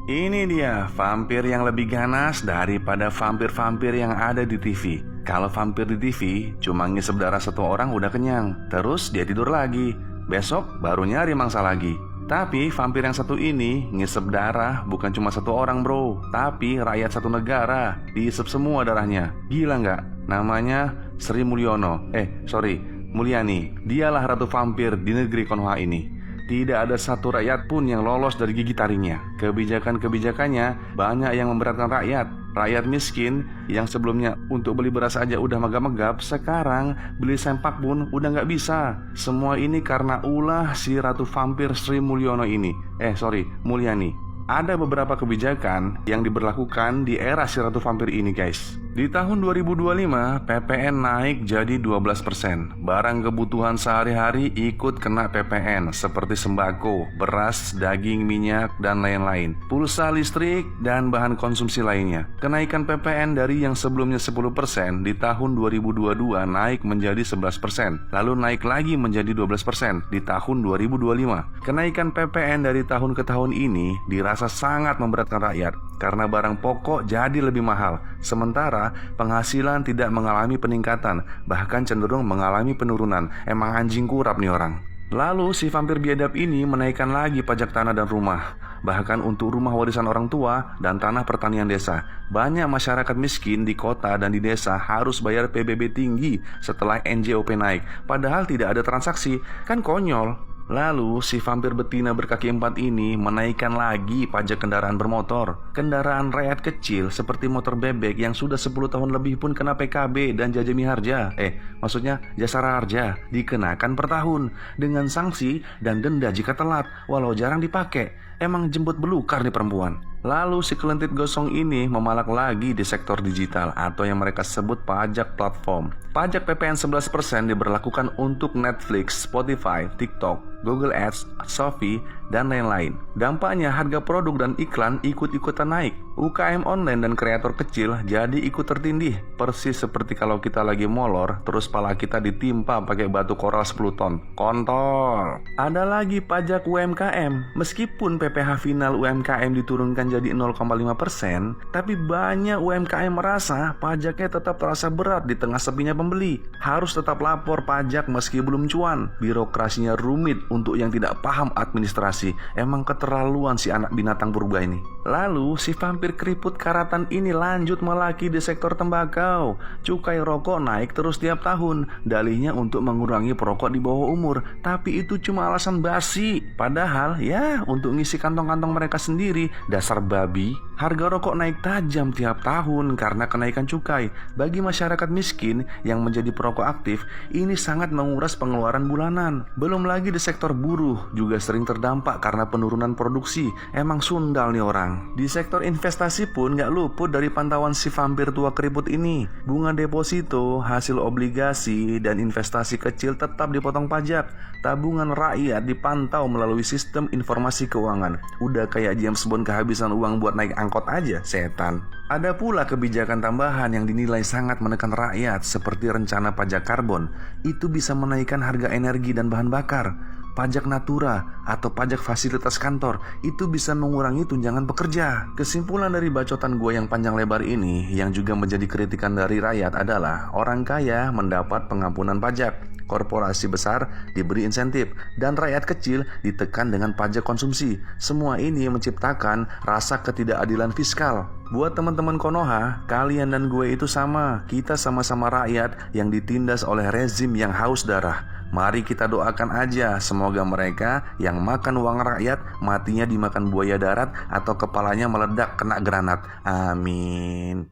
Ini dia vampir yang lebih ganas daripada vampir-vampir yang ada di TV. Kalau vampir di TV cuma ngisep darah satu orang udah kenyang, terus dia tidur lagi. Besok baru nyari mangsa lagi. Tapi vampir yang satu ini ngisep darah bukan cuma satu orang bro, tapi rakyat satu negara. Diisep semua darahnya. Gila nggak? Namanya Sri Mulyono. Mulyani. Dialah ratu vampir di negeri Konoha ini. Tidak ada satu rakyat pun yang lolos dari gigi taringnya. Kebijakan-kebijakannya banyak yang memberatkan rakyat. Rakyat miskin yang sebelumnya untuk beli beras aja udah megap-megap, sekarang beli sempak pun udah nggak bisa. Semua ini karena ulah si ratu vampir Sri Mulyono ini. Mulyani. Ada beberapa kebijakan yang diberlakukan di era si ratu vampir ini guys. Di tahun 2025 PPN naik jadi 12%. Barang kebutuhan sehari-hari ikut kena PPN seperti sembako, beras, daging, minyak, dan lain-lain. Pulsa listrik dan bahan konsumsi lainnya. Kenaikan PPN dari yang sebelumnya 10% di tahun 2022 naik menjadi 11%. Lalu naik lagi menjadi 12% di tahun 2025. Kenaikan PPN dari tahun ke tahun ini dirasa sangat memberatkan rakyat karena barang pokok jadi lebih mahal, sementara penghasilan tidak mengalami peningkatan, bahkan cenderung mengalami penurunan. Emang anjing kurap nih orang. Lalu si vampir biadab ini menaikkan lagi pajak tanah dan rumah, bahkan untuk rumah warisan orang tua dan tanah pertanian desa. Banyak masyarakat miskin di kota dan di desa harus bayar PBB tinggi setelah NJOP naik, padahal tidak ada transaksi. Kan konyol. Lalu si vampir betina berkaki 4 ini menaikkan lagi pajak kendaraan bermotor. Kendaraan rakyat kecil seperti motor bebek yang sudah 10 tahun lebih pun kena PKB dan maksudnya jasara harja, dikenakan per tahun dengan sanksi dan denda jika telat, walau jarang dipakai. Emang jembut belukar nih perempuan. Lalu si kelentit gosong ini memalak lagi di sektor digital atau yang mereka sebut pajak platform. Pajak PPN 11% diberlakukan untuk Netflix, Spotify, TikTok, Google Ads, Shopee, dan lain-lain. Dampaknya harga produk dan iklan ikut-ikutan naik. UKM online dan kreator kecil jadi ikut tertindih. Persis seperti kalau kita lagi molor, terus pala kita ditimpa pakai batu koral 10 ton. Kontol. Ada lagi pajak UMKM. Meskipun PPh final UMKM diturunkan jadi 0,5%, tapi banyak UMKM merasa pajaknya tetap terasa berat di tengah sepinya pembeli. Harus tetap lapor pajak meski belum cuan. Birokrasinya rumit untuk yang tidak paham administrasi. Emang keterlaluan si anak binatang purba ini. Lalu si vampir keriput karatan ini lanjut melaki di sektor tembakau. Cukai rokok naik terus tiap tahun. Dalihnya untuk mengurangi perokok di bawah umur. Tapi itu cuma alasan basi. Padahal ya untuk ngisi kantong-kantong mereka sendiri. Dasar babi. Harga rokok naik tajam tiap tahun karena kenaikan cukai. Bagi masyarakat miskin yang menjadi perokok aktif, ini sangat menguras pengeluaran bulanan. Belum lagi di sektor buruh juga sering terdampak karena penurunan produksi. Emang sundal nih orang. Di sektor investasi pun gak luput dari pantauan si vampir tua keriput ini. Bunga deposito, hasil obligasi, dan investasi kecil tetap dipotong pajak. Tabungan rakyat dipantau melalui sistem informasi keuangan. Udah kayak James Bond kehabisan uang buat naik angkot aja, setan. Ada pula kebijakan tambahan yang dinilai sangat menekan rakyat seperti rencana pajak karbon. Itu bisa menaikkan harga energi dan bahan bakar. Pajak natura atau pajak fasilitas kantor itu bisa mengurangi tunjangan pekerja. Kesimpulan dari bacotan gue yang panjang lebar ini yang juga menjadi kritikan dari rakyat adalah orang kaya mendapat pengampunan pajak, korporasi besar diberi insentif, dan rakyat kecil ditekan dengan pajak konsumsi. Semua ini menciptakan rasa ketidakadilan fiskal. Buat teman-teman Konoha, kalian dan gue itu sama. Kita sama-sama rakyat yang ditindas oleh rezim yang haus darah. Mari kita doakan aja semoga mereka yang makan uang rakyat matinya dimakan buaya darat atau kepalanya meledak kena granat. Amin.